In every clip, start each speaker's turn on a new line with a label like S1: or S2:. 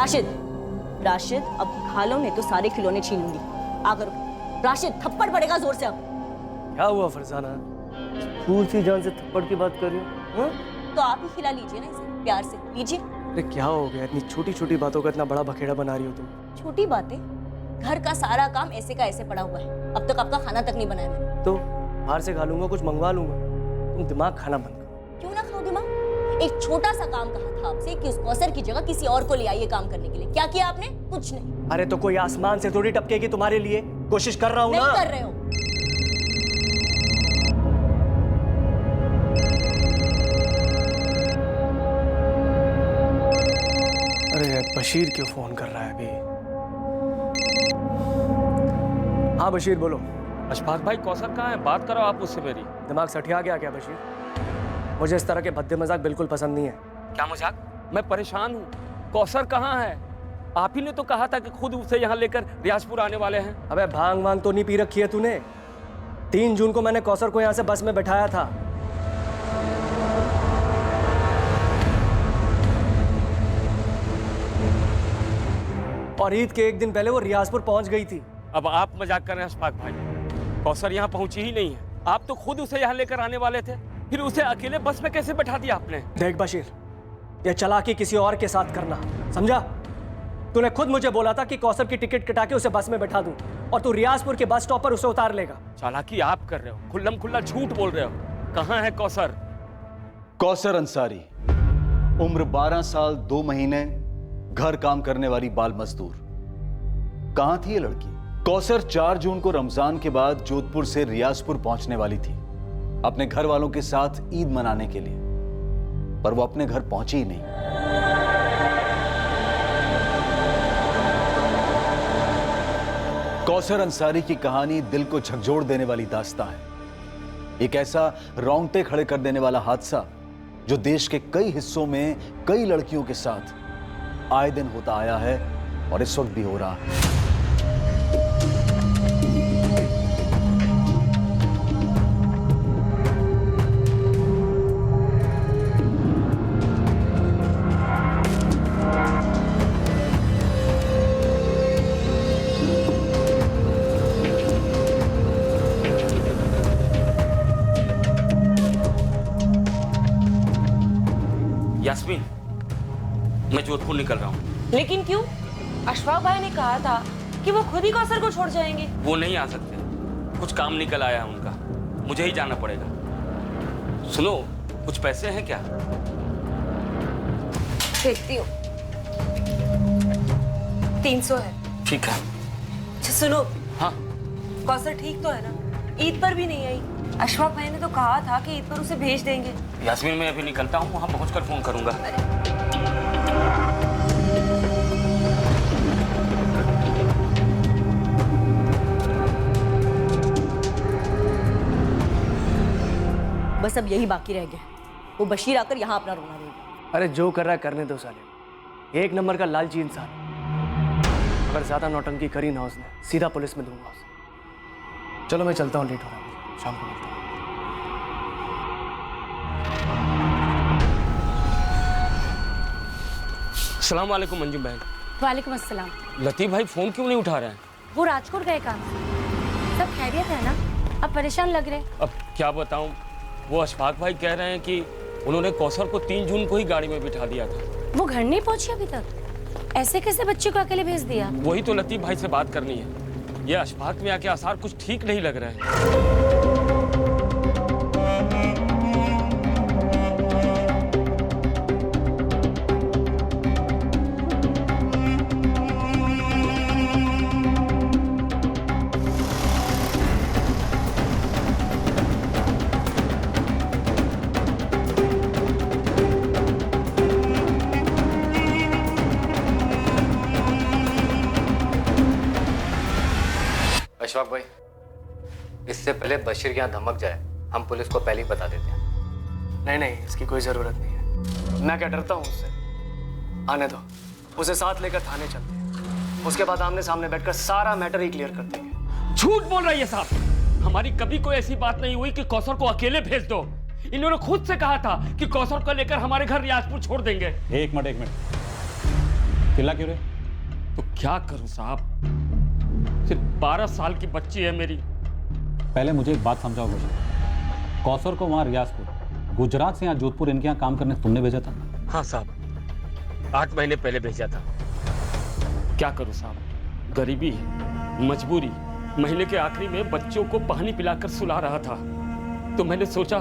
S1: राशिद, राशिद अब खा लो नहीं तो सारे खिलौने छीन लूंगी। आकर राशिद थप्पड़ पड़ेगा जोर से अब।
S2: क्या हुआ फरजाना, फूल सी जान से थप्पड़ की बात कर रही हो?
S1: तो आप ही खिला लीजिए ना इसे, प्यार से लीजिए।
S2: अरे क्या हो गया, इतनी छोटी छोटी बातों का इतना बड़ा बखेड़ा बना रही हो तुम?
S1: छोटी बातें? घर का सारा काम ऐसे का ऐसे पड़ा हुआ है, अब तक आपका खाना तक नहीं बनाया मैंने।
S2: तो बाहर से खा लूंगा, कुछ मंगवा लूंगा। तुम दिमाग खाना बंद करो।
S1: क्यों ना खाओ दिमाग? एक छोटा सा काम कहा था आपसे कि उस कौसर की जगह किसी और को ले आइए काम करने के लिए, क्या किया आपने? कुछ नहीं।
S2: अरे तो कोई आसमान से थोड़ी टपकेगी तुम्हारे लिए, कोशिश कर रहा हूँ ना।
S1: नहीं कर रहे हो।
S2: अरे बशीर क्यों फोन कर रहा है अभी? हाँ बशीर बोलो।
S3: अशफाक भाई कौसर कहाँ है? बात करो आप उससे मेरी।
S2: दिमाग सठिया गया क्या बशीर? मुझे इस तरह के भद्दे मजाक बिल्कुल पसंद नहीं है।
S3: क्या मजाक? मैं परेशान हूँ। कौसर कहाँ है? आप ही ने तो कहा था कि खुद उसे यहाँ लेकर रियाजपुर आने वाले हैं।
S2: अबे भांग वांग तो नहीं पी रखी है तूने? 3 जून को मैंने कौसर को यहाँ से बस में बैठाया था। और ईद के 1 दिन पहले वो रियाजपुर पहुंच गई थी।
S3: अब आप मजाक कर रहे हैं अशफाक भाई। कौसर यहाँ पहुंची ही नहीं है। आप तो खुद उसे यहाँ लेकर आने वाले थे, फिर उसे अकेले बस में कैसे बैठा दिया आपने?
S2: देख बशीर, ये चालाकी किसी और के साथ करना, समझा? तूने खुद मुझे बोला था कि कौसर की टिकट कटा के उसे बस में बैठा दूं, और तू रियाजपुर के बस स्टॉप पर उसे उतार लेगा।
S3: चालाकी आप कर रहे हो, खुल्लम खुल्ला झूठ बोल रहे हो। कहाँ है कौसर?
S4: कौसर अंसारी, उम्र 12 साल 2 महीने, घर काम करने वाली बाल मजदूर। कहां थी ये लड़की? कौसर 4 जून को रमजान के बाद जोधपुर से रियाजपुर पहुंचने वाली थी अपने घर वालों के साथ ईद मनाने के लिए, पर वो अपने घर पहुंची ही नहीं। कौसर अंसारी की कहानी दिल को झकझोर देने वाली दास्तां है। एक ऐसा रोंगटे खड़े कर देने वाला हादसा जो देश के कई हिस्सों में कई लड़कियों के साथ आए दिन होता आया है और इस वक्त भी हो रहा है।
S3: यास्मीन, मैं जोधपुर निकल रहा हूँ।
S5: लेकिन क्यों? अशफाक भाई ने कहा था कि वो खुद ही कौसर को छोड़ जाएंगे।
S3: वो नहीं आ सकते, कुछ काम निकल आया है उनका, मुझे ही जाना पड़ेगा। सुनो, कुछ पैसे हैं क्या?
S5: देखती हूँ। 300 है।
S3: ठीक है।
S5: अच्छा सुनो।
S3: हाँ।
S5: कौसर ठीक तो है ना? ईद पर भी नहीं आई। अशफाक भाई ने तो कहा था कि ईद पर उसे भेज देंगे।
S3: यास्मीन, मैं अभी निकलता हूँ, वहां पहुंचकर फोन करूंगा।
S1: बस अब यही बाकी रह गया, वो बशीर आकर यहाँ अपना रोना देगा।
S2: अरे जो कर रहा है करने दो साले, 1 नंबर का लालची इंसान। अगर ज्यादा नौटंकी करी ना उसने, सीधा पुलिस में दूंगा उसे। चलो मैं चलता हूँ, लेट हो रहा है, शाम को मिलता हूँ।
S3: अस्सलाम वालेकुम मंजुम बहन।
S6: वालेकुम अस्सलाम।
S3: लतीफ भाई फोन क्यों नहीं उठा रहे हैं?
S6: वो राजकोट गए काम से। सब खैरियत है ना? अब परेशान लग रहे।
S3: अब क्या बताऊं, वो अशफाक भाई कह रहे हैं कि उन्होंने कौसर को 3 जून को ही गाड़ी में बिठा दिया था।
S6: वो घर नहीं पहुंची अभी तक? ऐसे कैसे बच्चे को अकेले भेज दिया?
S3: वही तो लतीफ भाई से बात करनी है। ये अशफाक में आके आसार कुछ ठीक नहीं लग रहे हैं।
S7: अशफाक भाई, इससे पहले बशीर यहाँ धमक जाए, हम पुलिस को पहले ही बता देते हैं।
S2: नहीं नहीं, इसकी कोई जरूरत नहीं है। मैं क्या डरता हूँ उससे? आने दो, उसे साथ लेकर थाने चलते हैं। उसके बाद आमने सामने बैठकर सारा मैटर ही क्लियर कर देंगे।
S3: झूठ बोल रहा है ये साहब। हमारी कभी कोई ऐसी बात नहीं हुई कि कौसर को अकेले भेज दो। इन्होंने खुद से कहा था कि कौसर को लेकर हमारे घर रियाजपुर छोड़ देंगे।
S4: एक मिनट।
S8: चिल्ला क्यों रहे?
S3: तो क्या करूं साहब, सिर्फ 12 साल की बच्ची है मेरी।
S8: पहले मुझे एक बात समझाओ बशीर, कौसर को वहाँ रियाजपुर, गुजरात से यहाँ जोधपुर इनके यहाँ काम करने तुमने भेजा था?
S3: हाँ साहब, 8 महीने पहले भेजा था। क्या करूं साहब, गरीबी है, मजबूरी। महीने के आखिरी में बच्चों को पानी पिलाकर सुला रहा था, तो मैंने सोचा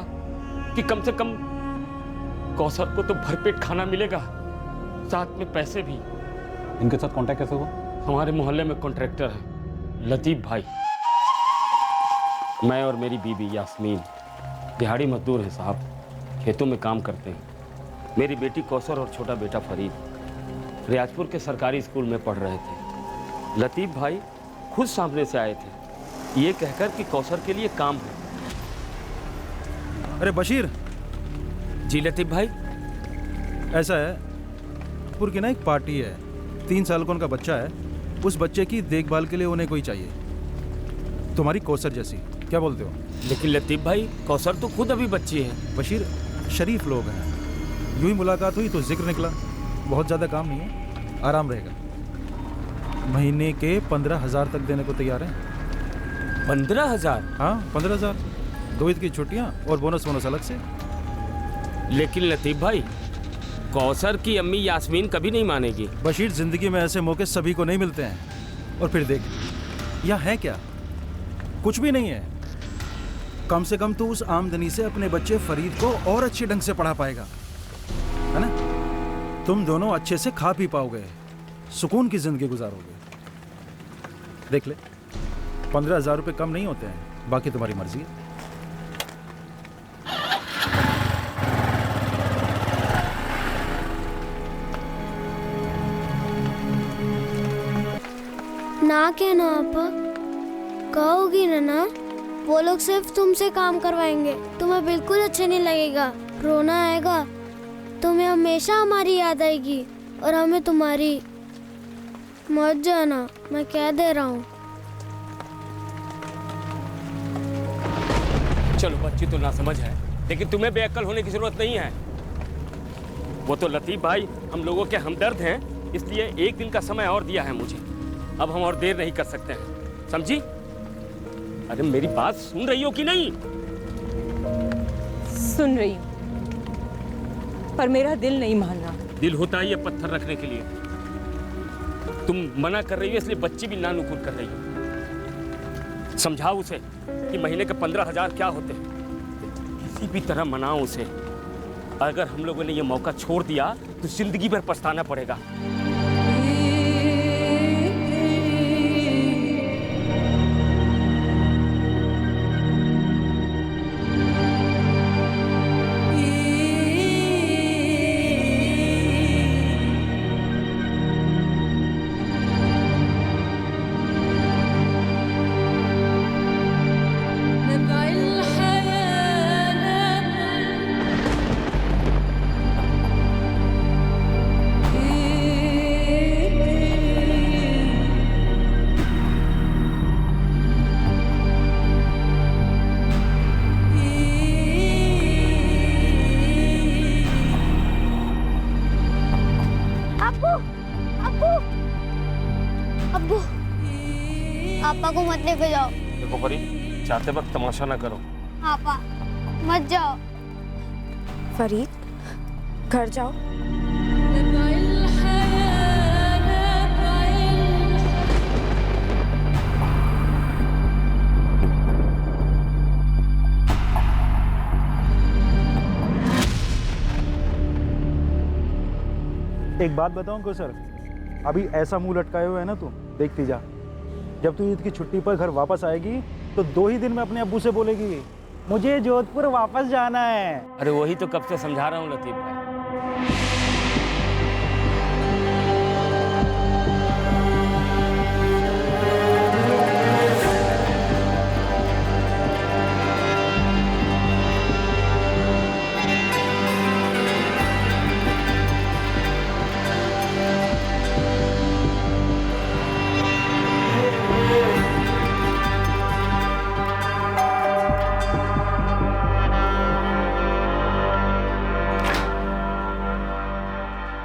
S3: कि कम से कम कौसर को तो भरपेट खाना मिलेगा, साथ में पैसे भी।
S8: इनके साथ कांटेक्ट कैसे हुआ?
S3: हमारे मोहल्ले में कॉन्ट्रैक्टर है लतीफ भाई। मैं और मेरी बीवी यास्मीन दिहाड़ी मजदूर हैं साहब, खेतों में काम करते हैं। मेरी बेटी कौसर और छोटा बेटा फरीद रियाजपुर के सरकारी स्कूल में पढ़ रहे थे। लतीफ भाई खुद सामने से आए थे, ये कहकर कि कौसर के लिए काम है।
S9: अरे बशीर।
S3: जी लतीफ भाई।
S9: ऐसा है, पुर की ना एक पार्टी है, 3 साल का उनका बच्चा है, उस बच्चे की देखभाल के लिए उन्हें कोई चाहिए, तुम्हारी कौसर जैसी। क्या बोलते हो?
S3: लेकिन लतीफ भाई, कौसर तो खुद अभी बच्ची है।
S9: बशीर, शरीफ लोग हैं, यूं ही मुलाकात हुई तो जिक्र निकला। बहुत ज़्यादा काम नहीं है, आराम रहेगा। महीने के 15,000 तक देने को तैयार हैं।
S3: 15,000?
S9: हाँ 15,000, 2 ईद की छुट्टियाँ और बोनस अलग से।
S3: लेकिन लतीफ भाई, कौसर की अम्मी यास्मीन कभी नहीं मानेगी।
S9: बशीर, जिंदगी में ऐसे मौके सभी को नहीं मिलते हैं। और फिर देख, यहाँ है क्या? कुछ भी नहीं है। कम से कम तो उस आमदनी से अपने बच्चे फरीद को और अच्छे ढंग से पढ़ा पाएगा, है ना? तुम दोनों अच्छे से खा पी पाओगे, सुकून की जिंदगी गुजारोगे। देख ले, 15,000 रुपये कम नहीं होते हैं, बाकी तुम्हारी मर्जी है।
S10: ना कहना आप, कहोगी ना, वो लोग सिर्फ तुमसे काम करवाएंगे, तुम्हें बिल्कुल अच्छा नहीं लगेगा, रोना आएगा, तुम्हें हमेशा हमारी याद आएगी और हमें तुम्हारी। मत जाना, मैं कह दे रहा हूँ।
S3: चलो, बच्ची तो ना समझ है, लेकिन तुम्हें बेअक्ल होने की जरूरत नहीं है। वो तो लतीफ भाई हम लोगों के हमदर्द हैं, इसलिए 1 दिन का समय और दिया है मुझे। अब हम और देर नहीं कर सकते हैं, समझी? अरे मेरी बात सुन रही हो कि नहीं?
S5: सुन रही हूँ, पर मेरा दिल नहीं मान रहा।
S3: दिल होता ही है पत्थर रखने के लिए। तुम मना कर रही हो, इसलिए बच्ची भी नानुकुर कर रही है। समझाओ उसे कि महीने के 15,000 क्या होते हैं। किसी भी तरह मनाओ उसे। अगर हम लोगों ने ये मौका छोड़ दिया तो जिंदगी भर पछताना पड़ेगा।
S10: पापा को मत लेके जाओ।
S3: देखो परी, चाहते वक्त तमाशा ना करो।
S10: पापा मत जाओ।
S5: फरीद, घर जाओ।
S9: एक बात बताऊं को सर, अभी ऐसा मुंह लटकाए हुए है ना, तू देखती जा। जब तू ईद की छुट्टी पर घर वापस आएगी तो 2 ही दिन में अपने अब्बू से बोलेगी, मुझे जोधपुर वापस जाना है।
S3: अरे वही तो कब से समझा रहा हूँ लतीफ भाई।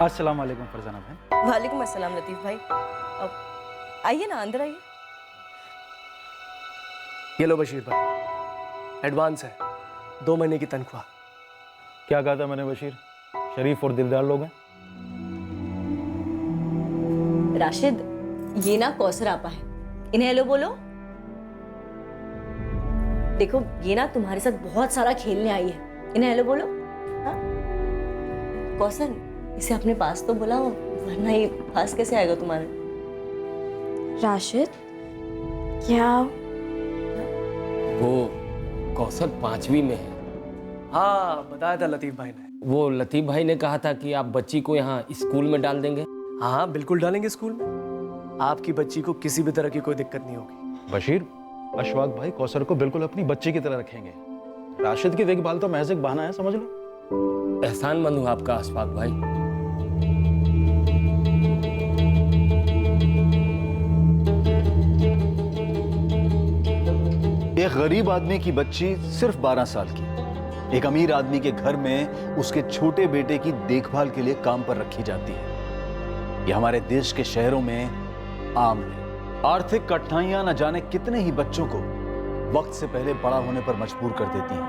S9: अस्सलाम वालेकुम फरजाना बहन।
S1: वालेकुम अस्सलाम लतीफ़ भाई। अब आइए ना, अंदर आइए।
S2: ये लो बशीर भाई, एडवांस है, 2 महीने की तनख्वाह।
S9: क्या कहा था मैंने बशीर, शरीफ और दिलदार लोग हैं।
S1: राशिद, ये ना कौसर आपा है, इन्हें हेलो बोलो। देखो ये ना तुम्हारे साथ बहुत सारा खेलने आई है, इन्हें हेलो बोलो। हाँ? कौसर, इसे अपने पास तो बुलाओ, वरना ये पास कैसे आएगा तुम्हारे।
S5: राशिद, क्या
S3: वो कौसर 5वीं में है।
S2: हाँ, बताया था लतीफ़ भाई ने।
S3: वो लतीफ़ भाई ने कहा था कि आप बच्ची को यहाँ स्कूल में डाल देंगे।
S2: हाँ, बिल्कुल डालेंगे स्कूल में। आपकी बच्ची को किसी भी तरह की कोई दिक्कत नहीं होगी।
S9: बशीर, अशफाक भाई कौसर को बिल्कुल अपनी बच्ची की तरह रखेंगे। राशिद की देखभाल तो महज एक बहाना है, समझ लो।
S3: एहसानमंद हूँ आपका अशफाक भाई।
S4: एक गरीब आदमी की बच्ची सिर्फ 12 साल की एक अमीर आदमी के घर में उसके छोटे बेटे की देखभाल के लिए काम पर रखी जाती है। यह हमारे देश के शहरों में आम है। आर्थिक कठिनाइयां न जाने कितने ही बच्चों को वक्त से पहले बड़ा होने पर मजबूर कर देती हैं।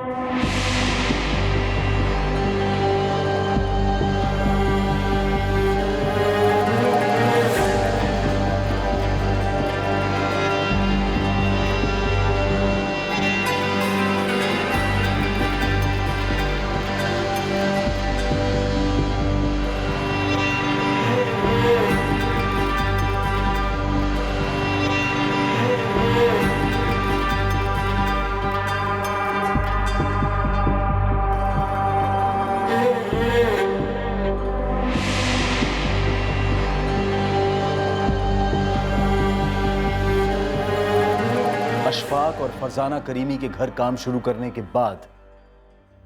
S4: अशफाक और फरजाना करीमी के घर काम शुरू करने के बाद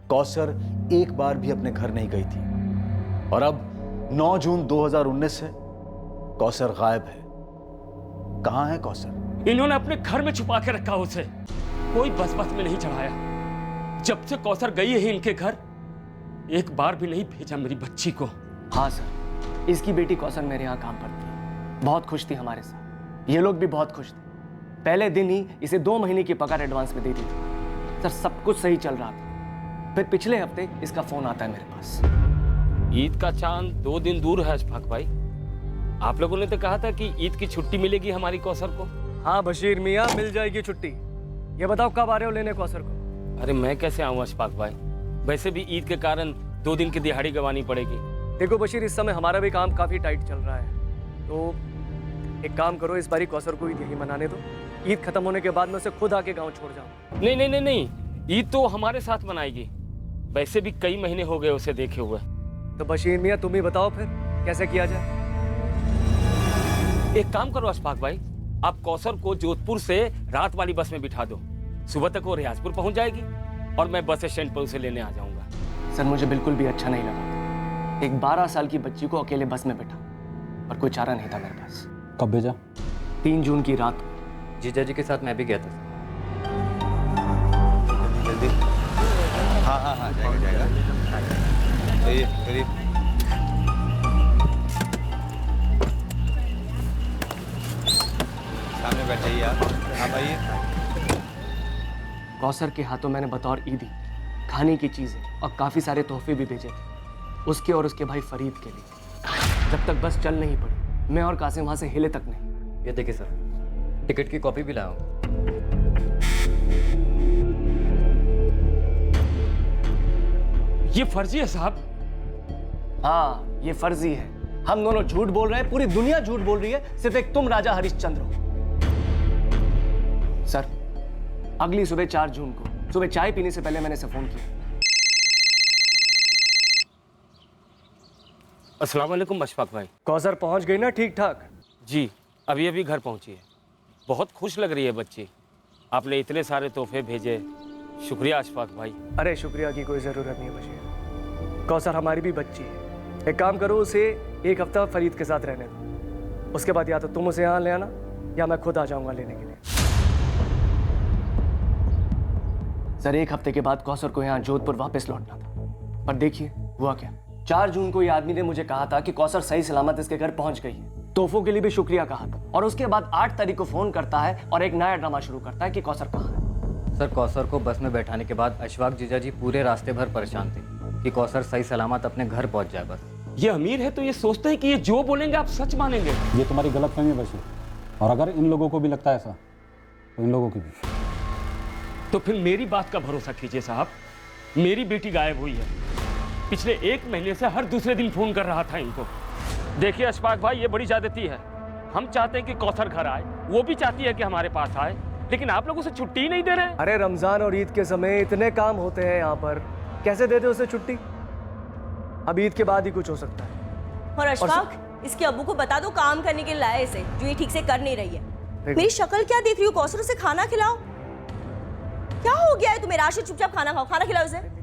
S4: कौसर एक बार भी अपने घर नहीं गई थी और अब 9 जून 2019 से कौसर गायब है। कहां है कौसर?
S3: इन्होंने अपने घर में छुपा के रखा उसे, कोई बस में नहीं चढ़ाया। जब से कौसर गई है इनके घर, एक बार भी नहीं भेजा मेरी बच्ची को।
S2: हाँ सर, इसकी बेटी कौसर मेरे यहाँ काम पर थी, बहुत खुश थी हमारे साथ। ये लोग भी बहुत खुश थे। पहले दिन ही इसे 2 महीने की पगार एडवांस में दे दी थी। सर, सब कुछ सही चल रहा था। फिर पिछले हफ्ते इसका फोन आता है मेरे पास।
S3: ईद का चांद 2 दिन दूर है अशफाक भाई। आप लोगों ने तो कहा था कि ईद की छुट्टी मिलेगी हमारी कौसर को।
S2: हाँ बशीर मियाँ, मिल जाएगी छुट्टी। ये बताओ कब आ रहे हो लेने कौसर को?
S3: अरे मैं कैसे आऊँ अशफाक भाई, वैसे भी ईद के कारण 2 दिन की दिहाड़ी गंवानी पड़ेगी।
S2: देखो बशीर, इस समय हमारा भी काम काफी टाइट चल रहा है, तो एक काम करो, इस बारी कौसर को ईद यही मनाने दो। ईद खत्म होने के बाद मैं उसे खुद आके गांव छोड़ जाऊं।
S3: नहीं नहीं नहीं नहीं, ईद तो हमारे साथ मनाएगी। वैसे भी कई महीने हो गए उसे देखे हुए।
S2: तो बशीर मियाँ, तुम ही बताओ फिर कैसे किया जाए।
S3: एक काम करो अशफाक भाई, आप कौसर को जोधपुर से रात वाली बस में बिठा दो। सुबह तक वो रियाजपुर पहुंच जाएगी और मैं बस स्टैंड पर उसे लेने आ जाऊंगा।
S2: सर, मुझे बिल्कुल भी अच्छा नहीं लगा एक 12 साल की बच्ची को अकेले बस में बैठा, और कोई चारा नहीं था मेरे पास।
S8: कब भेजा?
S2: 3 जून की रात।
S7: जीजा जी के साथ मैं भी गया था।
S11: जल्दी। हाँ हाँ हाँ, जाएगा जाएगा। ये करीब सामने बैठ जाइए आप। हाँ भाई।
S2: कौसर के हाथों मैंने बतौर ईदी खाने की चीजें और काफी सारे तोहफे भी भेजे थे, उसके और उसके भाई फरीद के लिए। जब तक बस चल नहीं पड़ी, मैं और कासिम वहां से हिले तक नहीं।
S7: ये देखिए सर, टिकट की कॉपी भी लाया हूँ।
S3: ये फर्जी है साहब।
S2: हाँ, ये फर्जी है। हम दोनों झूठ बोल रहे हैं, पूरी दुनिया झूठ बोल रही है, सिर्फ एक तुम राजा हरिश्चंद्र हो। सर, अगली सुबह 4 जून को सुबह चाय पीने से पहले मैंने इसे फोन किया।
S3: अस्सलाम वालेकुम अशफाक भाई।
S2: कौसर पहुंच गई ना ठीक ठाक?
S3: जी, अभी अभी घर पहुंची है। बहुत खुश लग रही है बच्ची। आपने इतने सारे तोहफे भेजे, शुक्रिया अशफाक भाई।
S2: अरे शुक्रिया की कोई ज़रूरत नहीं बशीर। कौसर हमारी भी बच्ची है। एक काम करो, उसे 1 हफ्ता फरीद के साथ रहने दो। उसके बाद या तो तुम उसे यहाँ ले आना या मैं खुद आ जाऊँगा लेने के लिए। सर, 1 हफ्ते के बाद कौसर को यहाँ जोधपुर वापस लौटना था, पर देखिए हुआ क्या। 4 जून को ये आदमी ने मुझे कहा था कि कौसर सही सलामत इसके घर पहुंच गई है। तोहफों के लिए भी शुक्रिया कहा था, और उसके बाद 8 तारीख को फोन करता है और एक नया ड्रामा शुरू करता है कि कौसर कहाँ है।
S7: सर, कौसर को बस में बैठाने के बाद अशफाक जीजा जी पूरे रास्ते भर परेशान थे कि कौसर सही सलामत अपने घर पहुंच जाए। बस
S3: ये अमीर है तो ये सोचते हैं कि ये जो बोलेंगे आप सच मानेंगे।
S8: ये तुम्हारी गलतफहमी है बशीर, और अगर इन लोगों को भी लगता है ऐसा तो इन लोगों की भी।
S3: तो फिर मेरी बात का भरोसा कीजिए साहब, मेरी बेटी गायब हुई है। पिछले 1 महीने से हर दूसरे दिन फोन कर रहा था इनको। देखिए अशफाक भाई, ये बड़ी ज्यादती है। हम चाहते हैं कि कौसर घर आए, वो भी चाहती है कि हमारे पास आए, लेकिन आप लोग उसे छुट्टी ही नहीं दे रहे हैं।
S2: अरे रमजान और ईद के समय इतने काम होते हैं यहाँ पर, कैसे देते उसे छुट्टी? अब ईद के बाद ही कुछ हो सकता है।
S1: और अशफाक, इसके अब्बू को बता दो काम करने के लिए लाए इसे, जो ये ठीक से कर नहीं रही है। मेरी शक्ल क्या देख रही हो? कौसर, उसे खाना खिलाओ। क्या हो गया है तुम्हें? राशिद, चुपचाप खाना खाओ, खाना खिलाओ इसे।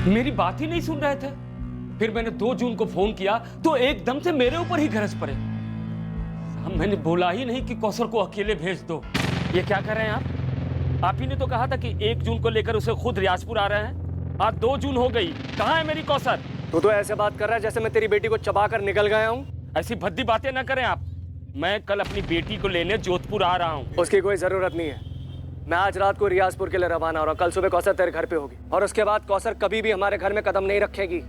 S3: मेरी बात ही नहीं सुन रहे थे। फिर मैंने 2 जून को फोन किया तो एकदम से मेरे ऊपर ही गरज पड़े। साहब, मैंने बोला ही नहीं कि कौसर को अकेले भेज दो। ये क्या कर रहे हैं आप? आप ही ने तो कहा था कि 1 जून को लेकर उसे खुद रियाजपुर आ रहे हैं। आज 2 जून हो गई, कहाँ है मेरी कौसर?
S2: तू तो ऐसे बात कर रहा है जैसे मैं तेरी बेटी को चबा कर निकल गया हूँ।
S3: ऐसी भद्दी बातें ना करें आप। मैं कल अपनी बेटी को लेने जोधपुर आ रहा हूँ।
S2: उसकी कोई जरूरत नहीं है। मैं आज रात को रियाजपुर के लिए रवाना हो रहा हूँ। कल सुबह कौसर तेरे घर पे होगी, और उसके बाद कौसर कभी भी हमारे घर में कदम नहीं रखेगी।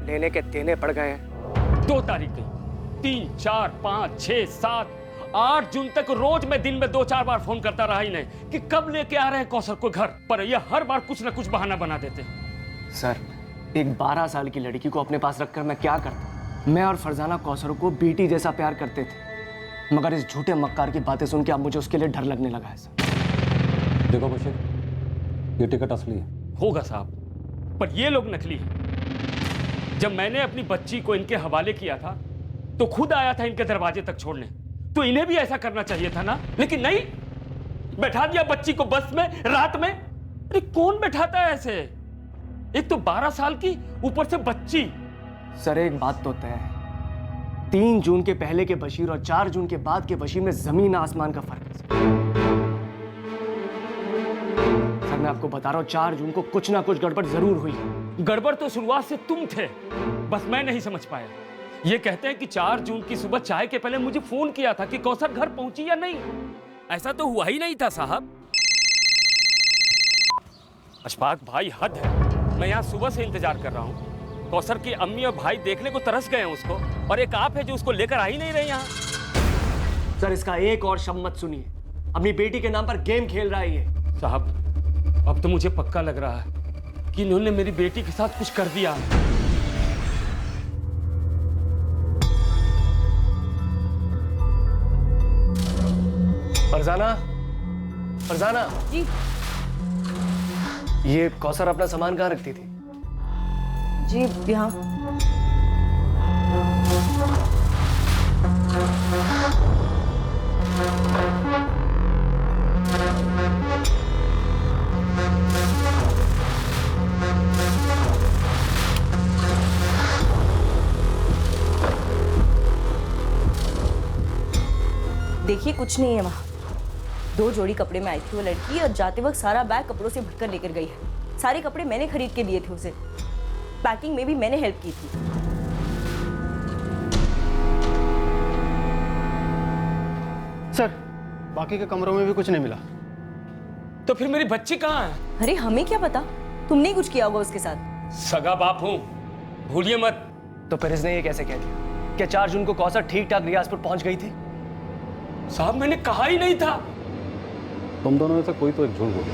S2: लेने के देने पड़ गए हैं।
S3: 2 तारीख गई, 3, 4, 5, 6, 7, 8 जून तक रोज मैं दिन में 2-4 बार फोन करता रहा इन्हें कि कब लेके आ रहे हैं कौसर को घर, पर ये हर बार कुछ ना कुछ बहाना बना देते।
S2: सर, एक 12 साल की लड़की को अपने पास रखकर मैं क्या करता? मैं और फरजाना कौसर को बेटी जैसा प्यार करते थे, मगर इस झूठे मक्कार की बातें सुन के अब मुझे उसके लिए डर लगने लगा है। सर
S8: देखो बशीर, ये टिकट असली है।
S3: होगा साहब, पर ये लोग नकली हैं। जब मैंने अपनी बच्ची को इनके हवाले किया था तो खुद आया था इनके दरवाजे तक छोड़ने, तो इन्हें भी ऐसा करना चाहिए था ना, लेकिन नहीं, बैठा दिया बच्ची को बस में रात में। अरे कौन बैठाता है ऐसे? एक तो 12 साल की, ऊपर से बच्ची।
S2: सर, एक बात तो तय है, 3 जून के पहले के बशीर और 4 जून के बाद के बशीर में जमीन आसमान का फर्क है। सर, मैं आपको बता रहा हूं, 4 जून को कुछ ना कुछ गड़बड़ जरूर हुई।
S3: गड़बड़ तो शुरुआत से तुम थे, बस मैं नहीं समझ पाया। ये कहते हैं कि 4 जून की सुबह चाय के पहले मुझे फोन किया था कि कौसर घर पहुंची या नहीं। ऐसा तो हुआ ही नहीं था साहब। अशफाक भाई, हद है। मैं यहाँ सुबह से इंतजार कर रहा हूँ। कौसर की अम्मी और भाई देखने को तरस गए हैं उसको, और एक आप है जो उसको लेकर आ ही नहीं रहे यहाँ।
S2: सर, इसका एक और शब्द मत सुनिए। अपनी बेटी के नाम पर गेम खेल रहा है ये।
S3: साहब, अब तो मुझे पक्का लग रहा है कि इन्होंने मेरी बेटी के साथ कुछ कर दिया।
S2: फरजाना, फरजाना
S1: जी।
S2: ये कौसर अपना सामान कहाँ रखती थी?
S1: जी यहाँ। देखिए, कुछ नहीं है वहाँ। 2 जोड़ी कपड़े में आई थी वो लड़की, और जाते वक्त सारा बैग कपड़ों से भरकर लेकर गई है। सारे कपड़े मैंने खरीद के दिए थे उसे। पैकिंग में भी मैंने हेल्प की थी।
S12: सर, बाकी के कमरों में भी कुछ नहीं मिला।
S3: तो फिर मेरी बच्ची कहाँ है?
S1: अरे हमें क्या पता, तुमने कुछ किया होगा उसके साथ।
S3: सगा बाप हूँ, भूलिए मत।
S2: तो फिर इसने ये कैसे कह दिया? क्या 4 जून को कौसर ठीक ठाक रियाजपुर पहुंच गई थी?
S3: साहब, मैंने कहा ही नहीं था।
S8: तुम दोनों में से कोई तो एक झूठ बोले,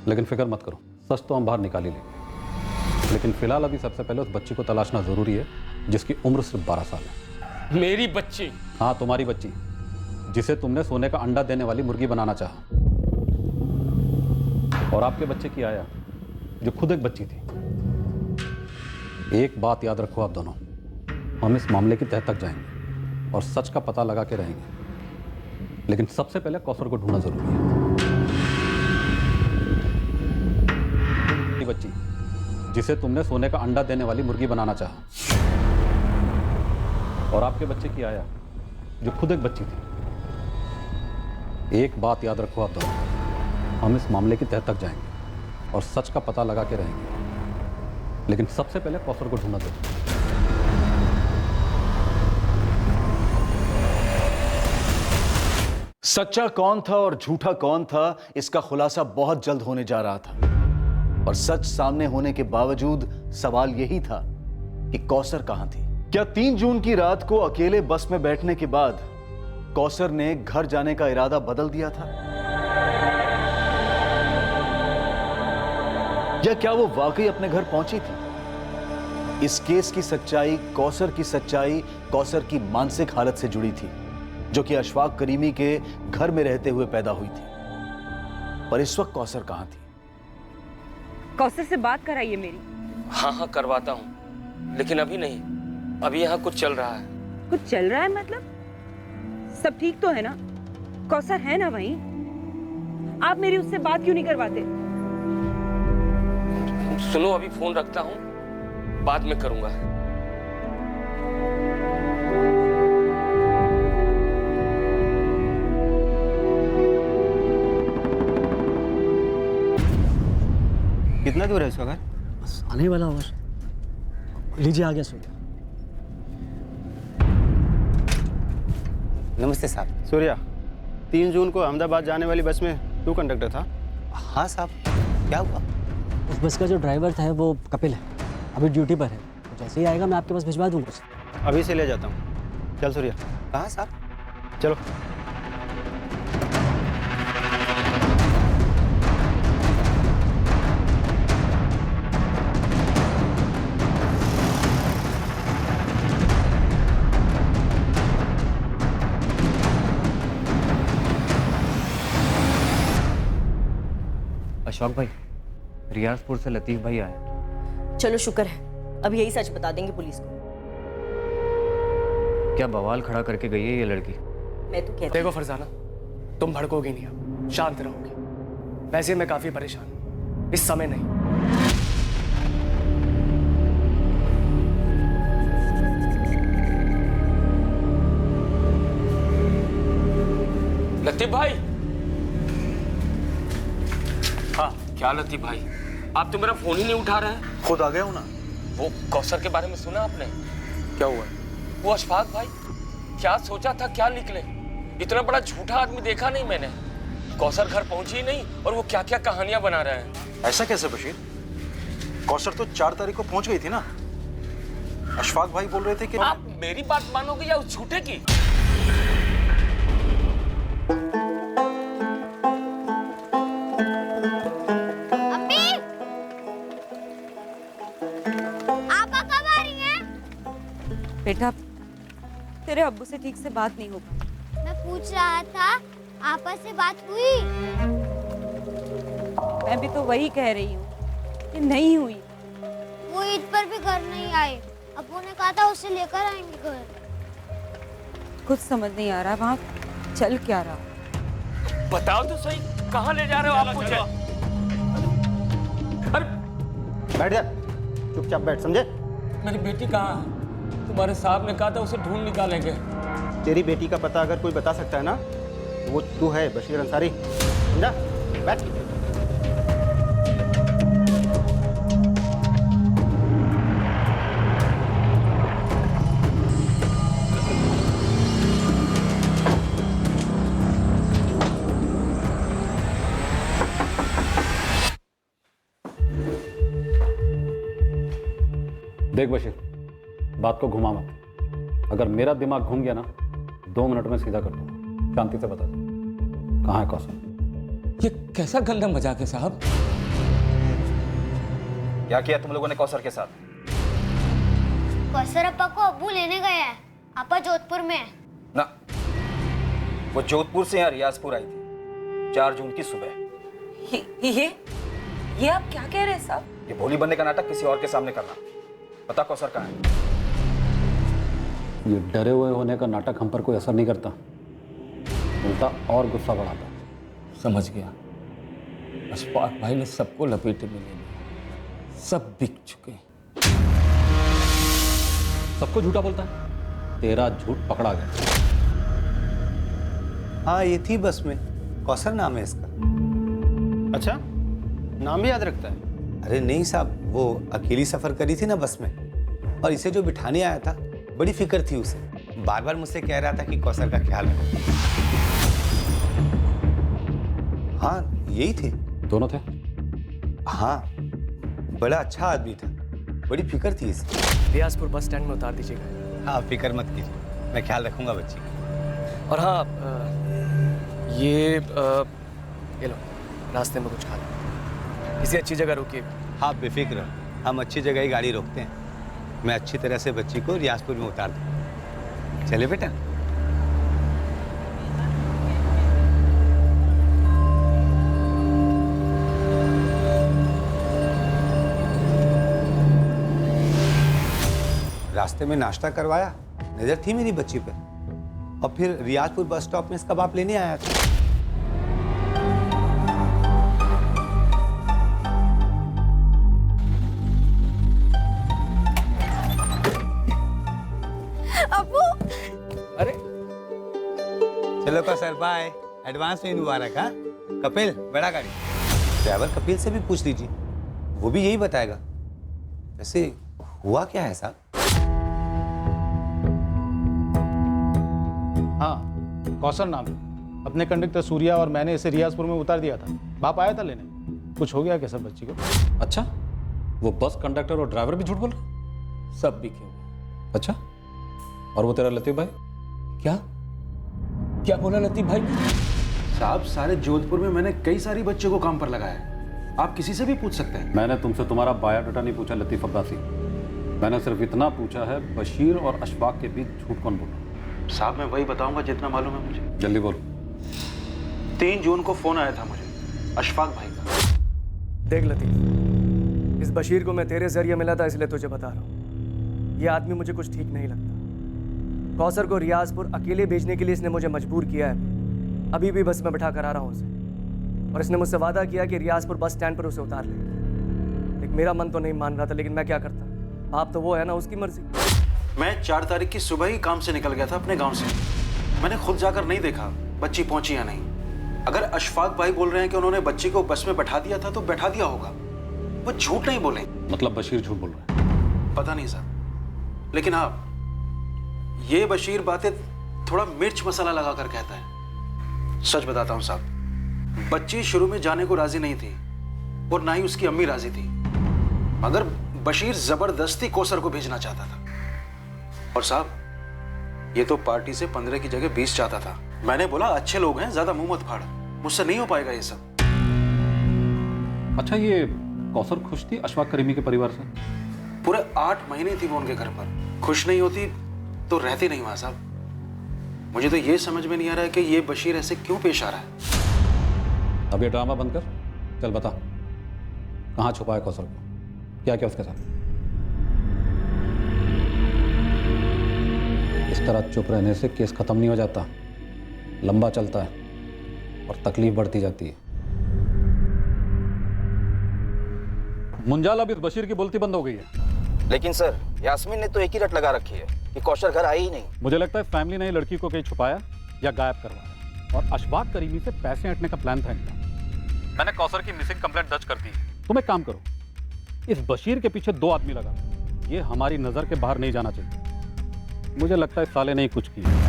S8: लेकिन फिक्र मत करो, सच तो हम बाहर निकाल ही लेंगे। लेकिन फिलहाल अभी सबसे पहले उस बच्ची को तलाशना जरूरी है जिसकी उम्र सिर्फ 12 साल है।
S3: मेरी बच्ची?
S8: हाँ, तुम्हारी बच्ची, जिसे तुमने सोने का अंडा देने वाली मुर्गी बनाना चाहा। और आपके बच्चे की आया, जो खुद एक बच्ची थी। एक बात याद रखो आप दोनों, हम इस मामले की तह तक जाएंगे और सच का पता लगा के रहेंगे, लेकिन सबसे पहले कौसर को ढूंढना जरूरी है। बच्ची, जिसे तुमने सोने का अंडा देने वाली मुर्गी बनाना चाहा। और आपके बच्चे की आया, जो खुद एक बच्ची थी। एक बात याद रखो आप दोनों, हम इस मामले की तह तक जाएंगे और सच का पता लगा के रहेंगे, लेकिन सबसे पहले कौसर को ढूंढना जरूरी है।
S4: सच्चा कौन था और झूठा कौन था, इसका खुलासा बहुत जल्द होने जा रहा था। और सच सामने होने के बावजूद सवाल यही था कि कौसर कहां थी। क्या 3 जून की रात को अकेले बस में बैठने के बाद कौसर ने घर जाने का इरादा बदल दिया था, या क्या वो वाकई अपने घर पहुंची थी? इस केस की सच्चाई, कौसर की मानसिक हालत से जुड़ी थी, जो कि अशफाक करीमी के घर में रहते हुए पैदा हुई थी। पर इस वक्त कौसर कहां थी?
S5: कौसर से बात कराइए मेरी।
S3: हाँ करवाता हूँ, लेकिन अभी नहीं। अभी यहाँ कुछ चल रहा है।
S5: कुछ चल रहा है मतलब? सब ठीक तो है ना? कौसर है ना वहीं? आप मेरी उससे बात क्यों नहीं करवाते?
S3: सुनो, अभी फोन रखता हूँ, बाद में करूंगा।
S12: कितना दूर है इसका घर?
S2: बस आने वाला होगा। लीजिए, आ गया सूर्या।
S11: नमस्ते साहब।
S12: सूर्या, 3 जून को अहमदाबाद जाने वाली बस में तू कंडक्टर था?
S11: हाँ साहब, क्या हुआ?
S2: उस बस का जो ड्राइवर था वो कपिल है, अभी ड्यूटी पर है। तो जैसे ही आएगा मैं आपके पास भिजवा दूंगा उसे।
S12: अभी से ले जाता हूँ। चल सूर्या।
S11: कहाँ साहब?
S12: चलो।
S7: अशोक भाई, रियाजपुर से लतीफ भाई आए।
S1: चलो शुक्र है, अब यही सच बता देंगे पुलिस को।
S7: क्या बवाल खड़ा करके गई है ये लड़की?
S1: मैं तो कहती
S2: देखो फरजाना, तुम भड़कोगे नहीं, अब शांत रहोगे। वैसे मैं काफी परेशान हूं, इस समय नहीं।
S3: लतीफ भाई। हाँ, क्या लतीफ भाई, आप तो मेरा फोन ही नहीं उठा रहे हैं।
S4: खुद आ गया हूं ना।
S3: वो कौसर के बारे में सुना आपने?
S4: क्या हुआ?
S3: वो अशफाक भाई, क्या सोचा था क्या निकले। इतना बड़ा झूठा आदमी देखा नहीं मैंने। कौसर घर पहुंची ही नहीं और वो क्या क्या कहानियां बना रहे हैं।
S9: ऐसा कैसे बशीर? कौसर तो 4 तारीख को पहुंच गई थी ना। अशफाक भाई बोल रहे थे कि
S3: आप मेरी बात मानोगे या उस झूठे की?
S5: बेटा, तेरे अब्बू से ठीक से बात नहीं हो पाई।
S10: मैं पूछ रहा था, आपस से बात हुई?
S5: मैं भी तो वही कह रही हूँ कि नहीं हुई।
S10: वो ईद पर भी घर नहीं आए। अब्बू ने कहा था उसे लेकर आएंगे घर।
S5: कुछ समझ नहीं आ रहा वहाँ चल क्या रहा।
S3: बताओ तो सही, कहाँ ले जा रहे हो आप मुझे?
S12: बैठ जा, चुपचाप बैठ, समझे?
S3: मेरी बेटी कहाँ है? तुम्हारे साहब ने कहा था उसे ढूंढ निकालेंगे।
S12: तेरी बेटी का पता अगर कोई बता सकता है ना, वो तू है, बशीर अंसारी। समझा? बैठ।
S8: देख बशीर, बात को घुमा मत। अगर मेरा दिमाग घूम गया ना, 2 मिनट में सीधा कर दूंगा। शांति से बता दो, कहाँ है कौसर?
S3: ये कैसा गंदा मजाक है साहब?
S9: क्या किया तुम लोगों ने कौसर के साथ?
S10: कौसर अप्पा को अब्बू लेने गए हैं। आपा जोधपुर में है।
S9: ना, वो जोधपुर से यहाँ रियाजपुर आई थी 4 जून की सुबह।
S5: ये आप क्या कह रहे हैं साहब?
S9: ये भोली बनने का नाटक किसी और के सामने करना। पता कौसर कहाँ है?
S8: ये डरे हुए होने का नाटक हम पर कोई असर नहीं करता, उल्टा और गुस्सा बढ़ाता।
S3: समझ गया। अशफाक भाई ने सबको लपेटे में ले लिया, सब बिक चुके।
S8: सबको झूठा बोलता है, तेरा झूठ पकड़ा गया।
S11: हाँ, ये थी बस में। कौसर नाम है इसका।
S12: अच्छा, नाम भी याद रखता है?
S11: अरे नहीं साहब, वो अकेली सफ़र करी थी ना बस में, और इसे जो बिठाने आया था बड़ी फिक्र थी उसे। बार बार मुझसे कह रहा था कि कौसर का ख्याल रखो। हाँ यही थे।
S8: दोनों थे?
S11: हाँ, बड़ा अच्छा आदमी था, बड़ी फिक्र थी इसे।
S2: रियाजपुर बस स्टैंड में उतार दीजिएगा।
S11: हाँ फिक्र मत कीजिए, मैं ख्याल रखूंगा बच्ची का।
S2: और हाँ, ये लो, रास्ते में कुछ खा लो, किसी अच्छी जगह रुकिएगा।
S11: हाँ बेफिक्र रहो, हम अच्छी जगह ही गाड़ी रोकते हैं। मैं अच्छी तरह से बच्ची को रियाजपुर में उतार दूँ। चले बेटा। रास्ते में नाश्ता करवाया, नजर थी मेरी बच्ची पर, और फिर रियाजपुर बस स्टॉप में इसका बाप लेने आया था।
S2: अरे
S11: चलो कौसर बाय, एडवांस में मुबारक। हाँ कपिल, बड़ा गाड़ी। ड्राइवर कपिल से भी पूछ लीजिए, वो भी यही बताएगा। वैसे हुआ क्या है साहब?
S9: हाँ, कौसर नाम है। अपने कंडक्टर सूर्या और मैंने इसे रियाजपुर में उतार दिया था। बाप आया था लेने। कुछ हो गया क्या सब बच्ची को?
S8: अच्छा, वो बस कंडक्टर और ड्राइवर भी झूठ बोल रहे?
S2: सब भी क्यों?
S8: अच्छा, और वो तेरा लतीफ भाई?
S2: क्या क्या बोला लतीफ भाई?
S9: साहब, सारे जोधपुर में मैंने कई सारी बच्चों को काम पर लगाया है। आप किसी से भी पूछ सकते हैं।
S8: मैंने तुमसे तुम्हारा बायोडाटा नहीं पूछा लतीफ अब्बासी। मैंने सिर्फ इतना पूछा है, बशीर और अशफाक के बीच झूठ कौन बोला?
S9: साहब, मैं वही बताऊंगा जितना मालूम है मुझे।
S8: जल्दी बोल।
S9: 3 जून को फोन आया था मुझे अशफाक भाई का।
S2: देख लतीफ, इस बशीर को मैं तेरे जरिए मिला था, इसलिए तुझे बता रहा हूँ। ये आदमी मुझे कुछ ठीक नहीं लगता। कौसर को रियाजपुर अकेले भेजने के लिए इसने मुझे मजबूर किया है। अभी भी बस में बैठा कर आ रहा हूँ उसे, और इसने मुझसे वादा किया कि रियाजपुर बस स्टैंड पर उसे उतार लेगा। लेकिन मेरा मन तो नहीं मान रहा था, लेकिन मैं क्या करता, बाप तो वो है ना, उसकी मर्जी।
S9: मैं 4 तारीख की सुबह ही काम से निकल गया था अपने गांव से। मैंने खुद जाकर नहीं देखा बच्ची पहुंची या नहीं। अगर अशफाक भाई बोल रहे हैं कि उन्होंने बच्ची को बस में बैठा दिया था, तो बैठा दिया होगा। वो झूठ नहीं बोले।
S8: मतलब बशीर झूठ बोल रहा है?
S9: पता नहीं साहब, लेकिन हाँ, ये बशीर बातें थोड़ा मिर्च मसाला लगा कर कहता है। सच बताता हूँ साहब, बच्ची शुरू में जाने को राजी नहीं थी, और ना ही उसकी अम्मी राजी थी, मगर बशीर जबरदस्ती कौसर को भेजना चाहता था। और साहब, ये तो पार्टी से 15 की जगह 20 चाहता था। मैंने बोला अच्छे लोग हैं, ज्यादा मुंह मत फाड़, मुझसे नहीं हो पाएगा ये सब।
S8: अच्छा, ये कौसर खुश थी अशफाक करीमी के परिवार से?
S9: पूरे 8 महीने थी वो उनके घर पर। खुश नहीं होती तो रहती नहीं वहां साहब। मुझे तो ये समझ में नहीं आ रहा है कि ये बशीर ऐसे क्यों पेश आ रहा है।
S8: अब ये ड्रामा बंद कर, चल बता, कहाँ छुपा है कौसर को? क्या क्या उसके साथ? इस तरह चुप रहने से केस खत्म नहीं हो जाता, लंबा चलता है और तकलीफ बढ़ती जाती है। मुंजाल, अब इस बशीर की बोलती बंद हो गई है।
S13: लेकिन सर, यास्मीन ने तो एक ही रट लगा रखी है कि कौशल घर आई ही नहीं।
S8: मुझे लगता है फैमिली ने लड़की को कहीं छुपाया या गायब करवाया, और अशफाक करीमी से पैसे हटने का प्लान था इनका। मैंने कौसर की मिसिंग कंप्लेंट दर्ज कर दी है। तुम एक काम करो, इस बशीर के पीछे 2 आदमी लगा, ये हमारी नजर के बाहर नहीं जाना चाहिए। मुझे लगता है साले ने ही कुछ किया।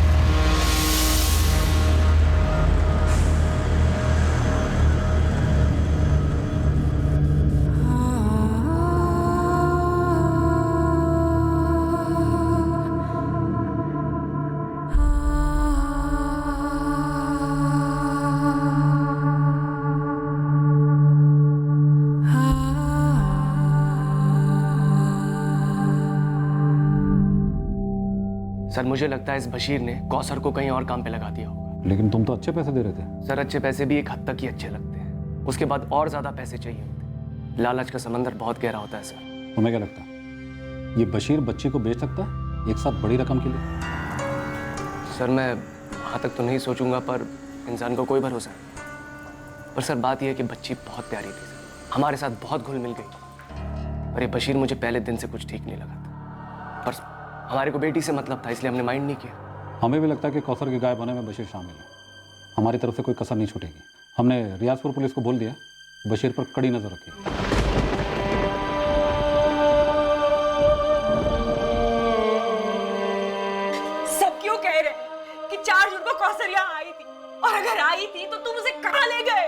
S2: सर, मुझे लगता है इस बशीर ने कौसर को कहीं और काम पे लगा दिया होगा।
S8: लेकिन तुम तो अच्छे पैसे दे रहे थे।
S2: सर, अच्छे पैसे भी एक हद तक ही अच्छे लगते हैं, उसके बाद और ज्यादा पैसे चाहिए होते। लालच का समंदर बहुत गहरा होता है सर।
S8: तुम्हें क्या लगता है ये बशीर बच्ची को बेच सकता है एक साथ बड़ी रकम के लिए?
S2: सर, मैं वहाँ तक तो नहीं सोचूंगा, पर इंसान को कोई भरोसा नहीं। पर सर, बात यह है कि बच्ची बहुत प्यारी थी, हमारे साथ बहुत घुल मिल गई। पर ये बशीर मुझे पहले दिन से कुछ ठीक नहीं लगा था। पर हमारे को बेटी से मतलब था, इसलिए हमने माइंड नहीं किया।
S8: हमें भी लगता है कि कौसर के गायब होने में बशीर शामिल है। हमारी तरफ से कोई कसर नहीं छूटेगी। हमने रियाजपुर पुलिस को बोल दिया, बशीर पर कड़ी नजर रखी।
S5: कौसर यहाँ आई थी, और अगर आई थी तो तुम उसे कहाँ ले गए?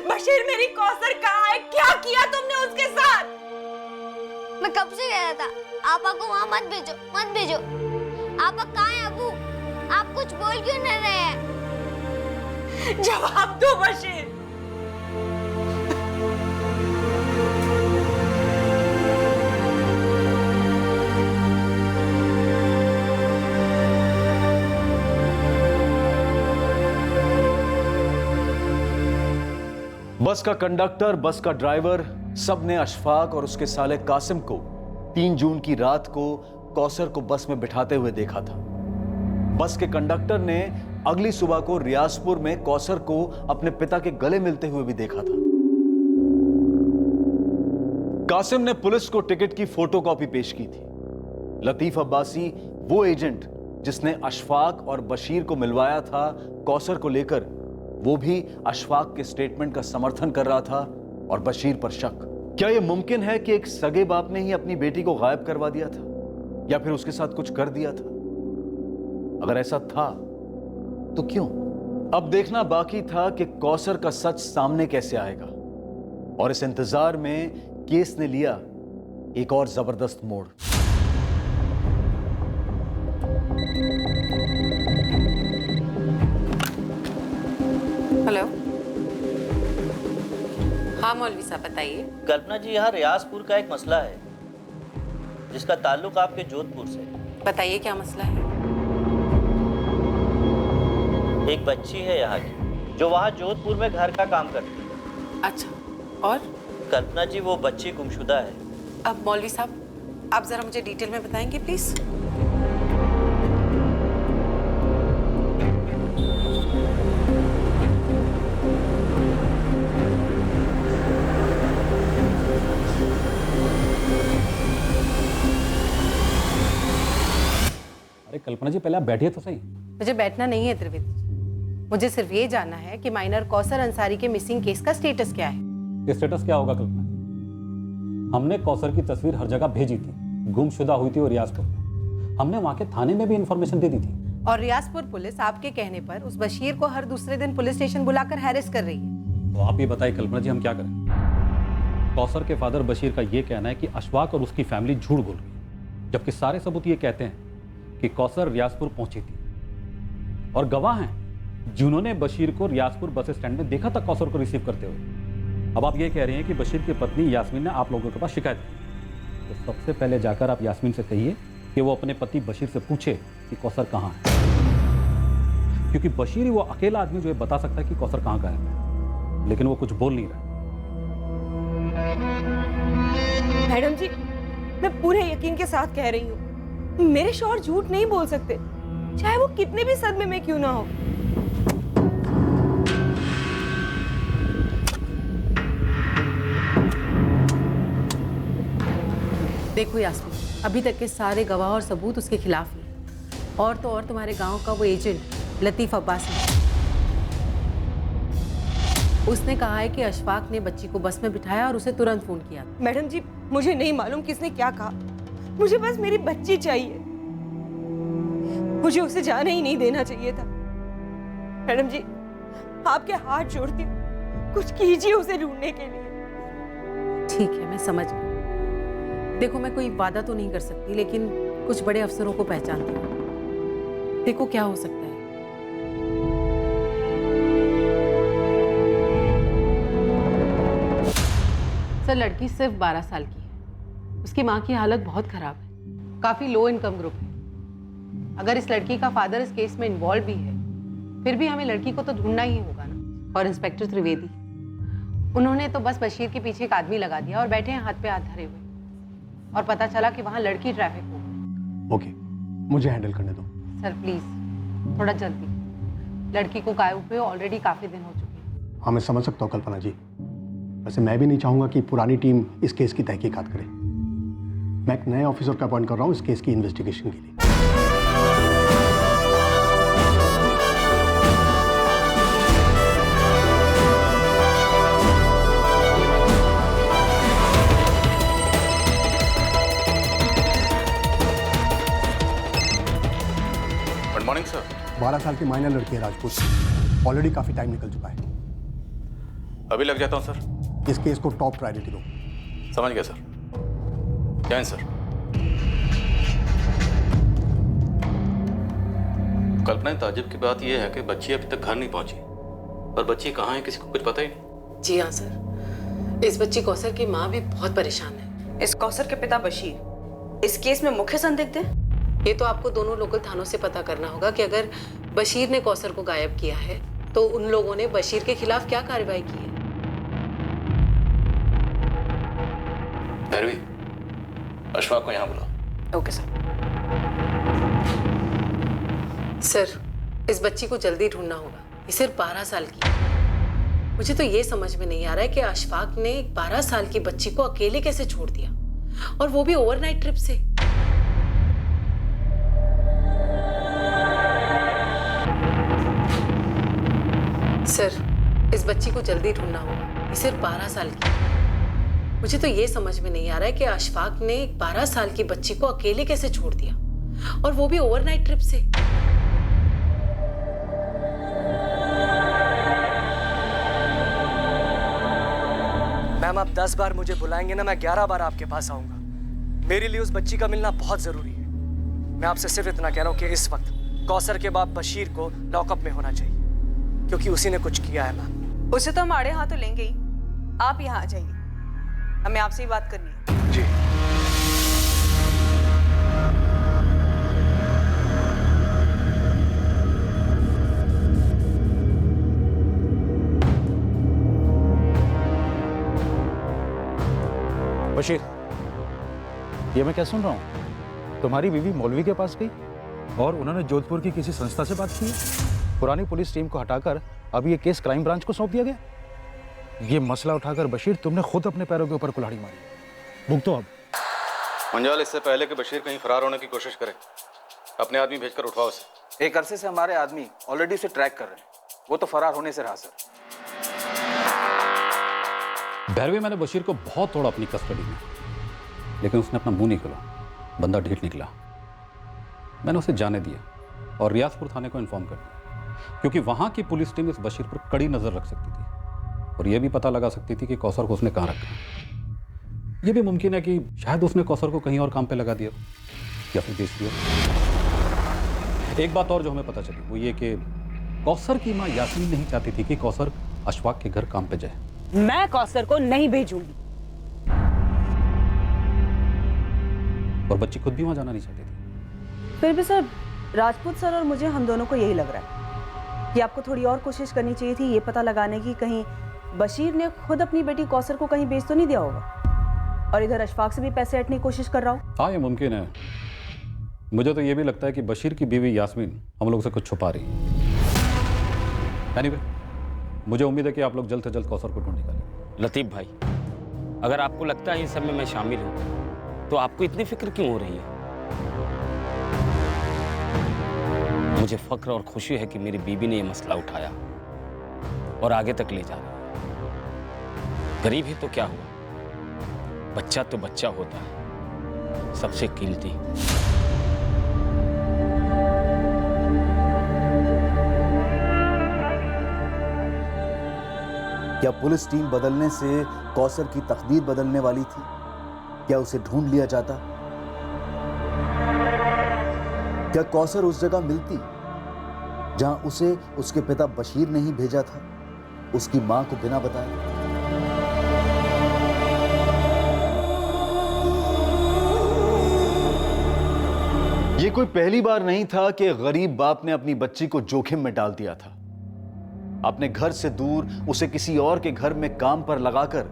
S5: बशीर मेरी कौसर कहाँ है? क्या किया तुमने उसके साथ?
S10: मैं कब से कह रहा था आपा को वहाँ मत भेजो, मत भेजो। आपा कहाँ है अबू? आप कुछ बोल क्यों नहीं रहे हैं?
S5: जवाब दो बशीर।
S4: बस का कंडक्टर, बस का ड्राइवर, सब ने अशफाक और उसके साले कासिम को 3 जून की रात को कौसर को बस में बिठाते हुए देखा था। बस के कंडक्टर ने अगली सुबह को रियाजपुर में कौसर को अपने पिता के गले मिलते हुए भी देखा था। कासिम ने पुलिस को टिकट की फोटोकॉपी पेश की थी। लतीफ अब्बासी वो एजेंट जिसने अशफाक और बशीर को मिलवाया था कौसर को लेकर, वो भी अशफाक के स्टेटमेंट का समर्थन कर रहा था और बशीर पर शक। क्या यह मुमकिन है कि एक सगे बाप ने ही अपनी बेटी को गायब करवा दिया था या फिर उसके साथ कुछ कर दिया था? अगर ऐसा था तो क्यों? अब देखना बाकी था कि कौसर का सच सामने कैसे आएगा, और इस इंतजार में केस ने लिया एक और जबरदस्त मोड़।
S14: हेलो, हाँ मौलवी साहब बताइए।
S15: कल्पना जी, यहाँ रियाजपुर का एक मसला है जिसका ताल्लुक आपके जोधपुर से।
S14: बताइए क्या मसला है।
S15: एक बच्ची है यहाँ की जो वहाँ जोधपुर में घर का काम करती है।
S14: अच्छा, और?
S15: कल्पना जी, वो बच्ची गुमशुदा है।
S14: अब मौलवी साहब आप जरा मुझे डिटेल में बताएंगे प्लीज।
S8: अरे कल्पना जी, पहले आप बैठिए तो सही।
S14: मुझे बैठना नहीं है त्रिवेदी जी, मुझे सिर्फ ये जानना है कि माइनर कौसर अंसारी के मिसिंग केस का स्टेटस क्या है।
S8: स्टेटस क्या होगा कल्पना जी? हमने कौसर की तस्वीर हर जगह भेजी थी। गुमशुदा हुई थी वो रियाजपुर में। हमने वहाँ के थाने में भी इंफॉर्मेशन दे दी थी।
S14: और रियाजपुर पुलिस आपके कहने पर उस बशीर को हर दूसरे दिन पुलिस स्टेशन बुलाकर हैरेस कर रही है।
S8: तो आप ये बताइए कल्पना जी, हम क्या करें? कौसर के फादर बशीर का ये कहना है कि अशफाक और उसकी फैमिली झूठ बोल रही, जबकि सारे सबूत ये कहते हैं कि कौसर रियाजपुर पहुंची थी और गवाह हैं जिन्होंने बशीर को रियाजपुर बस स्टैंड में देखा था कौसर को रिसीव करते हुए। अब आप ये कह रहे हैं कि बशीर की पत्नी यास्मीन ने आप लोगों के पास शिकायत की, तो सबसे पहले जाकर आप यास्मीन से कहिए कि वो अपने पति बशीर से पूछे कि कौसर कहाँ है, क्योंकि बशीर ही वो अकेला आदमी जो ये बता सकता है कि कौसर कहाँ का है, लेकिन वो कुछ बोल नहीं रहा।
S5: मैडम जी, मैं पूरे यकीन के साथ कह रही हूँ, मेरे शौहर झूठ नहीं बोल सकते, चाहे वो कितने भी सदमे में क्यों ना हो।
S14: देखो यास्मीन, अभी तक के सारे गवाह और सबूत उसके खिलाफ ही हैं। और तो और तुम्हारे गांव का वो एजेंट लतीफ अब्बासी, उसने कहा है कि अशफाक ने बच्ची को बस में बिठाया और उसे तुरंत फोन किया।
S5: मैडम जी, मुझे नहीं मालूम किसने क्या कहा, मुझे बस मेरी बच्ची चाहिए। मुझे उसे जाने ही नहीं देना चाहिए था। मैडम जी, आपके हाथ जोड़ती हूँ, कुछ कीजिए उसे ढूंढने के लिए।
S14: ठीक है, मैं समझ गई। देखो, मैं कोई वादा तो नहीं कर सकती, लेकिन कुछ बड़े अफसरों को पहचानती हूँ। देखो क्या हो सकता है। सर, लड़की सिर्फ 12 साल की है। उसकी माँ की हालत बहुत खराब है, काफी लो इनकम ग्रुप है। अगर इस लड़की का फादर इस केस में इन्वॉल्व भी है, फिर भी हमें लड़की को तो ढूंढना ही होगा ना। और इंस्पेक्टर त्रिवेदी, उन्होंने तो बस बशीर के पीछे एक आदमी लगा दिया और बैठे हैं हाथ पे हाथ धरे हुए, और पता चला कि वहाँ लड़की ट्रैफिक हो गई।
S12: ओके, मुझे हैंडल करने दो।
S14: सर प्लीज थोड़ा जल्दी, लड़की को गायब हुए ऑलरेडी काफी दिन हो चुके हैं।
S12: हाँ, मैं समझ सकता हूँ कल्पना जी। वैसे मैं भी नहीं चाहूँगा कि पुरानी टीम इस केस की तहकीकात करे। मैं एक नए ऑफिसर का अपॉइंट कर रहा हूँ इस केस की इन्वेस्टिगेशन के लिए।
S16: Good morning sir.
S12: 12 साल की माइनर लड़की है राजपूत। ऑलरेडी काफी टाइम निकल चुका है।
S8: अभी लग जाता हूँ सर।
S12: इस केस को टॉप प्रायोरिटी दो।
S8: समझ गया सर। जय हिंद सर। कल्पना, ताज्जुब की बात यह है कि बच्ची अभी तक घर नहीं पहुंची, और बच्ची कहाँ है किसी को कुछ पता ही नहीं।
S14: जी हाँ सर, इस बच्ची कौसर की माँ भी बहुत परेशान है।
S1: इस कौसर के पिता बशीर इस केस में मुख्य संदिग्ध है।
S14: ये तो आपको दोनों लोकल थानों से पता करना होगा कि अगर बशीर ने कौसर को गायब किया है तो उन लोगों ने बशीर के खिलाफ क्या कार्रवाई की है।
S8: भैरवी, अशफाक को यहाँ बुलाओ।
S1: Okay sir.
S14: सर, इस बच्ची को जल्दी ढूंढना होगा। ये सिर्फ 12 साल की है। मुझे तो ये समझ में नहीं आ रहा है कि अशफाक ने 12 साल की बच्ची को अकेले कैसे छोड़ दिया, और वो भी ओवरनाइट ट्रिप से। सर, इस बच्ची को जल्दी ढूंढना होगा। ये सिर्फ 12 साल की है। मुझे तो ये समझ में नहीं आ रहा है कि अशफाक ने 12 साल की बच्ची को अकेले कैसे छोड़ दिया, और वो भी ओवरनाइट ट्रिप से।
S2: मैम, आप 10 बार मुझे बुलाएंगे ना, मैं 11 बार आपके पास आऊंगा। मेरे लिए उस बच्ची का मिलना बहुत जरूरी है। मैं आपसे सिर्फ इतना कह रहा हूँ कि इस वक्त कौसर के बाप बशीर को लॉकअप में होना चाहिए, क्योंकि उसी ने कुछ किया है मैम।
S5: उसे तो हम आड़े हाथों लेंगे ही। आप यहाँ आ जाइए, हमें आपसे ही बात करनी है।
S2: जी।
S9: बशीर, ये मैं क्या सुन रहा हूँ? तुम्हारी बीवी मौलवी के पास गई और उन्होंने जोधपुर की किसी संस्था से बात की। पुरानी पुलिस टीम को हटाकर अब ये केस क्राइम ब्रांच को सौंप दिया गया। ये मसला उठाकर बशीर तुमने खुद अपने पैरों के ऊपर कुल्हाड़ी मारी। भुगतो अब।
S8: मंजाल, इससे पहले कि बशीर कहीं फरार होने की कोशिश करे, अपने आदमी भेजकर उठवाओ उसे।
S13: एक अरसे से हमारे आदमी ऑलरेडी उसे ट्रैक कर रहे हैं। वो तो फरार होने से रहा सर।
S8: भैरवी, मैंने बशीर को बहुत तोड़ा अपनी कस्टडी में, लेकिन उसने अपना मुंह नहीं खोला। बंदा ढीठ निकला। मैंने उसे जाने दिया और रियाजपुर थाने को इन्फॉर्म कर दिया, क्योंकि वहां की पुलिस टीम इस बशीर पर कड़ी नजर रख सकती थी और यह भी पता लगा सकती थी कि कौसर को उसने कहां रखा। यह भी मुमकिन है कि शायद उसने कौसर को कहीं और काम पे लगा दिया या फिर बेच दिया। एक बात और जो हमें पता चली वो ये कि कौसर की मां यास्मीन नहीं चाहती थी कि कौसर अशफाक के घर काम पे जाए।
S5: मैं कौसर को नहीं भेजूंगी।
S8: और बच्ची खुद भी वहां जाना नहीं चाहती थी।
S1: फिर भी सर, राजपूत सर और मुझे, हम दोनों को यही लग रहा है कि आपको थोड़ी और कोशिश करनी चाहिए थी ये पता लगाने की कहीं बशीर ने खुद अपनी बेटी कौसर को कहीं बेच तो नहीं दिया होगा, और इधर अशफाक से भी पैसे हटने की कोशिश कर रहा हूँ।
S8: हाँ, ये मुमकिन है। मुझे तो ये भी लगता है कि बशीर की बीवी यास्मीन हम लोग से कुछ छुपा रही है। एनीवे, मुझे उम्मीद है कि आप लोग जल्द से जल्द कौसर को ढूंढ निकालें।
S3: लतीफ भाई, अगर आपको लगता है इन सब में मैं शामिल हूं तो आपको इतनी फिक्र क्यों हो रही है? मुझे फख्र और खुशी है कि मेरी बीबी ने यह मसला उठाया और आगे तक ले जा रही है। गरीब ही तो क्या हुआ, बच्चा तो बच्चा होता है, सबसे कीमती।
S16: क्या पुलिस टीम बदलने से कौसर की तकदीर बदलने वाली थी? क्या उसे ढूंढ लिया जाता? क्या कौसर उस जगह मिलती जहां उसे उसके पिता बशीर ने ही भेजा था, उसकी मां को बिना बताए?
S4: यह कोई पहली बार नहीं था कि गरीब बाप ने अपनी बच्ची को जोखिम में डाल दिया था। अपने घर से दूर उसे किसी और के घर में काम पर लगाकर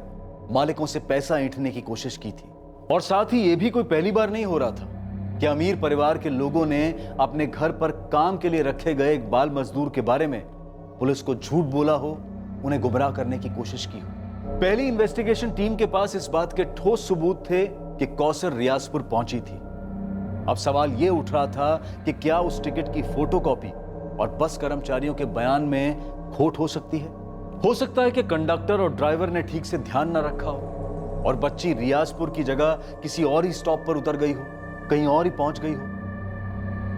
S4: मालिकों से पैसा ऐंठने की कोशिश की थी। और साथ ही यह भी कोई पहली बार नहीं हो रहा था कि अमीर परिवार के लोगों ने अपने घर पर काम के लिए रखे गए एक बाल मजदूर के बारे में पुलिस को झूठ बोला हो, उन्हें गुमराह करने की कोशिश की हो। पहली इन्वेस्टिगेशन टीम के पास इस बात के ठोस सबूत थे कि कौसर रियाजपुर पहुंची थी। अब सवाल यह उठ रहा था कि क्या उस टिकट की फोटोकॉपी और बस कर्मचारियों के बयान में खोट हो सकती है? हो सकता है कि कंडक्टर और ड्राइवर ने ठीक से ध्यान न रखा हो और बच्ची रियाजपुर की जगह किसी और ही स्टॉप पर उतर गई हो, कहीं और ही पहुंच गई हो,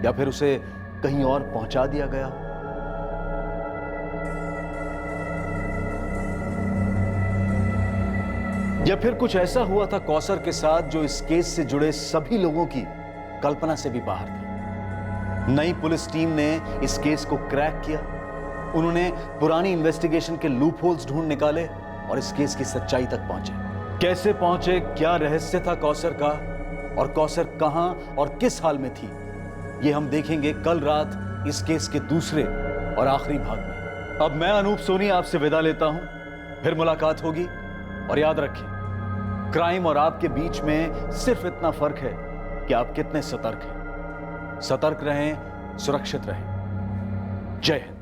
S4: या फिर उसे कहीं और पहुंचा दिया गया हो। या फिर कुछ ऐसा हुआ था कौसर के साथ जो इस केस से जुड़े सभी लोगों की कल्पना से भी बाहर था। नई पुलिस टीम ने इस केस को क्रैक किया। उन्होंने पुरानी इन्वेस्टिगेशन के लूप होल्स ढूंढ निकाले और इस केस की सच्चाई तक पहुंचे। कैसे पहुंचे, क्या रहस्य था कौसर का, और कौसर कहां और किस हाल में थी, यह हम देखेंगे कल रात इस केस के दूसरे और आखिरी भाग में। अब मैं अनूप सोनी आपसे विदा लेता हूं, फिर मुलाकात होगी। और याद रखें, क्राइम और आपके बीच में सिर्फ इतना फर्क है कि आप कितने सतर्क हैं। सतर्क रहें, सुरक्षित रहें। जय हिंद।